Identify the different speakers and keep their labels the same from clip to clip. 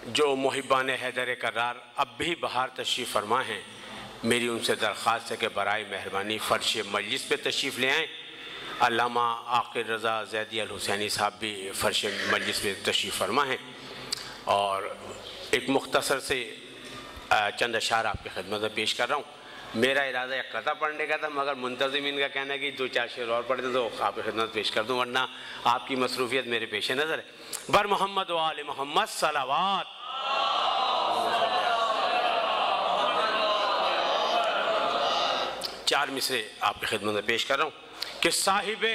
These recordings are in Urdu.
Speaker 1: جو محبان حیدر کرار اب بھی باہر تشریف فرما ہیں، میری ان سے درخواست ہے کہ برائے مہربانی فرش مجلس پہ تشریف لے آئیں۔ علامہ عاقل رضا زیدی الحسینی صاحب بھی فرش مجلس پہ تشریف فرما ہیں، اور ایک مختصر سے چند اشعار آپ کی خدمت میں پیش کر رہا ہوں۔ میرا ارادہ ایک قطع پڑھنے کا تھا، مگر منتظمین کا کہنا ہے کہ 2-4 شعر اور پڑھ دیں تو آپ کی خدمت پیش کر دوں، ورنہ آپ کی مصروفیت میرے پیش نظر ہے۔ بر محمد و آل محمد صلوات۔ چار مصرے آپ کی خدمت میں پیش کر رہا ہوں کہ صاحب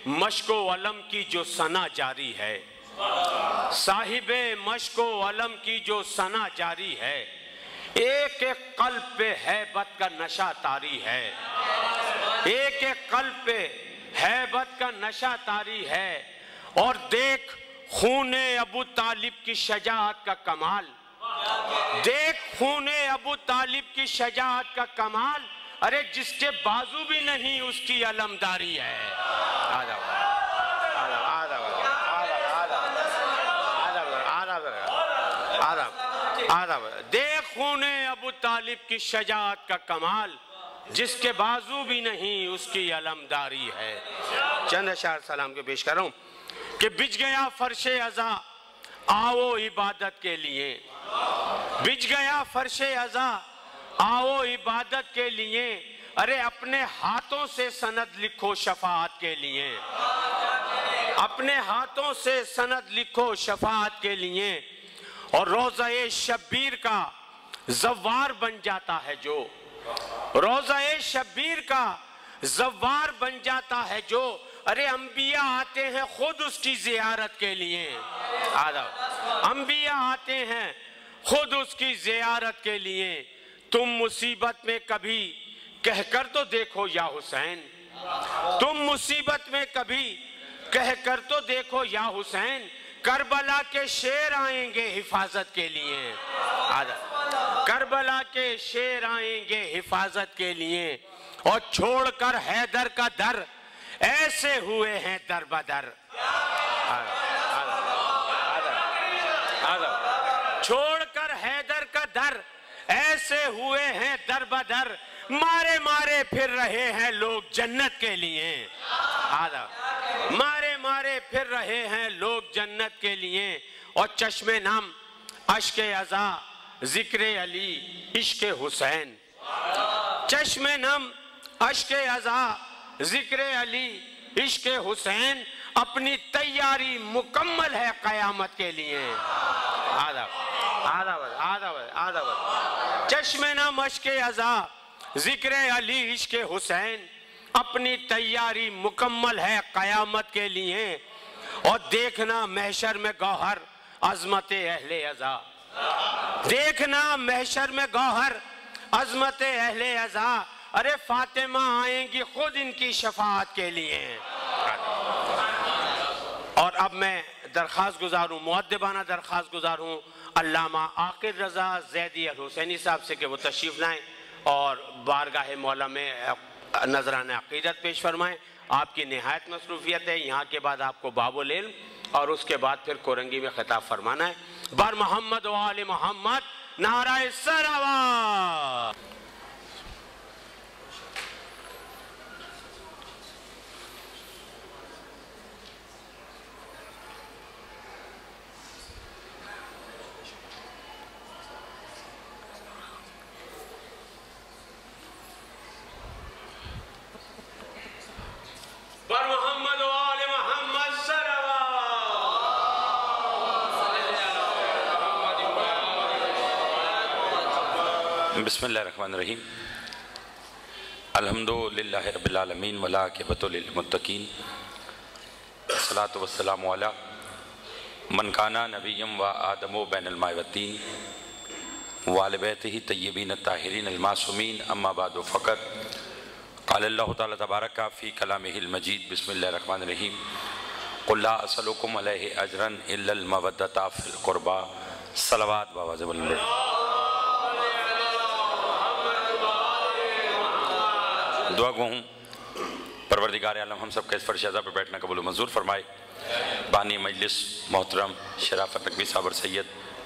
Speaker 1: مشک و علم کی جو ثنا جاری ہے، صاحب مشک و علم کی جو ثنا جاری ہے، ایک ایک قلب پہ ہیبت کا نشہ طاری ہے، ایک ایک قلب پہ ہیبت کا نشہ طاری ہے، اور دیکھ خون ابو طالب کی شجاعت کا کمال، دیکھ خون ابو طالب کی شجاعت کا کمال، ارے جس کے بازو بھی نہیں اس کی علمداری ہے۔ دیکھ خون ابو طالب کی شجاعت کا کمال، جس کے بازو بھی نہیں اس کی علمداری ہے۔ چند اشعار سلام کے پیش کر رہا ہوں کہ بچ گیا فرش عزا آؤ عبادت کے لیے، بچ گیا فرش عزا آؤ عبادت کے لیے، ارے اپنے ہاتھوں سے سند لکھو شفاعت کے لیے، اپنے ہاتھوں سے سند لکھو شفاعت کے لیے، اور روضہ شبیر کا زوار بن جاتا ہے جو، روضہ شبیر کا زوار بن جاتا ہے جو، ارے انبیاء آتے ہیں خود اس کی زیارت کے لیے، انبیاء آتے ہیں خود اس کی زیارت کے لیے۔ تم مصیبت میں کبھی کہہ کر تو دیکھو یا حسین، تم مصیبت میں کبھی کہہ کر تو دیکھو یا حسین، کربلا کے شیر آئیں گے حفاظت کے لیے، کربلا کے شیر آئیں گے حفاظت کے لیے، اور چھوڑ کر حیدر کا در ایسے ہوئے ہیں در بدر، چھوڑ کر حیدر کا در ایسے ہوئے ہیں در بدر، مارے مارے پھر رہے ہیں لوگ جنت کے لیے، مارے مارے پھر رہے ہیں لوگ جنت کے لیے، اور چشم نم اشک عزا ذکر علی عشق حسین، چشم نم اشک عزا ذکر علی عشق حسین، اپنی تیاری مکمل ہے قیامت کے لیے، چشم نم اشک عزا ذکر علی عشق حسین، اپنی تیاری مکمل ہے قیامت کے لیے، اور دیکھنا محشر میں گوہر عظمت اہل عزا، دیکھنا محشر میں گوہر عظمت اہل عزا، ارے فاطمہ آئیں گی خود ان کی شفاعت کے لیے۔ اور اب میں درخواست گزار ہوں، مؤدبانہ درخواست گزار ہوں علامہ عاقل رضا زیدی الحسینی صاحب سے کہ وہ تشریف لائیں اور بارگاہ مولا میں نذرانِ عقیدت پیش فرمائیں۔ آپ کی نہایت مصروفیت ہے، یہاں کے بعد آپ کو باب العلم اور اس کے بعد پھر کورنگی میں خطاب فرمانا ہے۔ بر محمد و آل محمد، نعرہ صلوات۔ بر محمد و آل محمد صلوات۔
Speaker 2: بسم اللہ الرحمن الرحیم۔ الحمدللہ رب العالمین والعاقبۃ للمتقین، الصلاۃ والسلام علی من کان نبیا و آدم بین الماء والطین وآل بیتہ طیبین الطاہرین المعصومین، اما بعد فقط قال اللہ تعالیٰ تبارک فی کلامہ المجید، بسم اللہ الرحمن الرحیم، قل لا اسألکم علیہ اجرا الا المودۃ فی القربى، صلوات بابا زبل۔ دعا گو ہوں پروردگار عالم ہم سب کا اس فرش عزا پر بیٹھنا قبول و منظور فرمائے۔ بانی مجلس محترم شرافت نقوی صاحب اور سید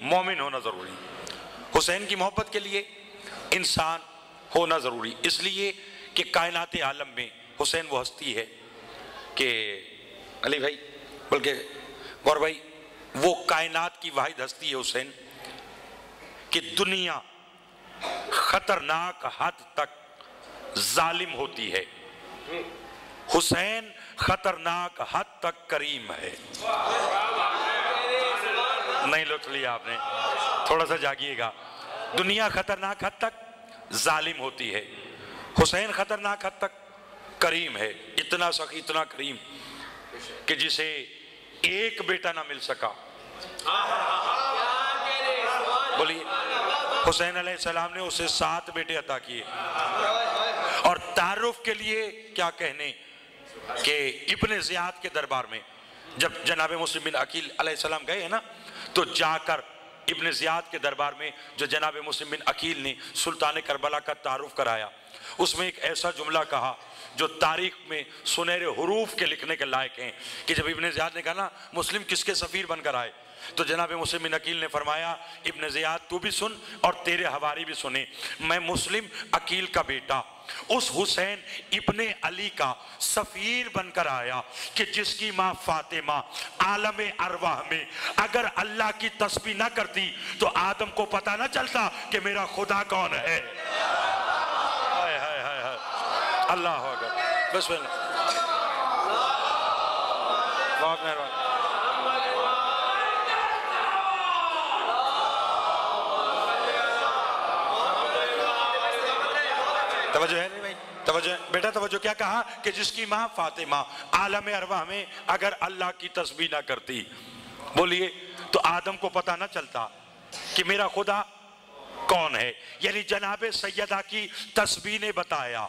Speaker 2: مومن ہونا ضروری، حسین کی محبت کے لیے انسان ہونا ضروری، اس لیے کہ کائنات عالم میں حسین وہ ہستی ہے کہ علی بھائی بلکہ غور بھائی وہ کائنات کی واحد ہستی ہے حسین کہ دنیا خطرناک حد تک ظالم ہوتی ہے، حسین خطرناک حد تک کریم ہے۔ نہیں لوٹ لیا آپ نے، تھوڑا سا جاگیے گا۔ دنیا خطرناک حد تک ظالم ہوتی ہے، حسین خطرناک حد تک کریم ہے، اتنا سخی اتنا کریم کہ جسے ایک بیٹا نہ مل سکا، بولیے حسین علیہ السلام نے اسے 7 بیٹے عطا کیے۔ اور تعارف کے لیے کیا کہنے کہ ابن زیاد کے دربار میں جب جناب مسلم بن عقیل علیہ السلام گئے ہیں نا، تو جا کر ابن زیاد کے دربار میں جو جناب مسلم بن عقیل نے سلطان کربلا کا تعارف کرایا، اس میں ایک ایسا جملہ کہا جو تاریخ میں سنہرے حروف کے لکھنے کے لائق ہیں کہ جب ابن زیاد نے کہا نا مسلم کس کے سفیر بن کر آئے، تو جناب مسلم بن عقیل نے فرمایا ابن زیاد تو بھی سن اور تیرے حواری بھی سنے، میں مسلم عقیل کا بیٹا اس حسین ابن علی کا سفیر بن کر آیا کہ جس کی ماں فاطمہ عالم ارواح میں اگر اللہ کی تسبیح نہ کرتی تو آدم کو پتہ نہ چلتا کہ میرا خدا کون ہے۔ اللہ اکبر، بسم اللہ، بہت مہربان۔ توجہ ہے نہیں بھائی؟ توجہ ہے بیٹا، توجہ کیا کہا کہ جس کی ماں فاطمہ عالم ارواح میں اگر اللہ کی تسبیح نہ کرتی، بولیے، تو آدم کو پتہ نہ چلتا کہ میرا خدا کون ہے۔ یعنی جناب سیدہ کی تسبیح نے بتایا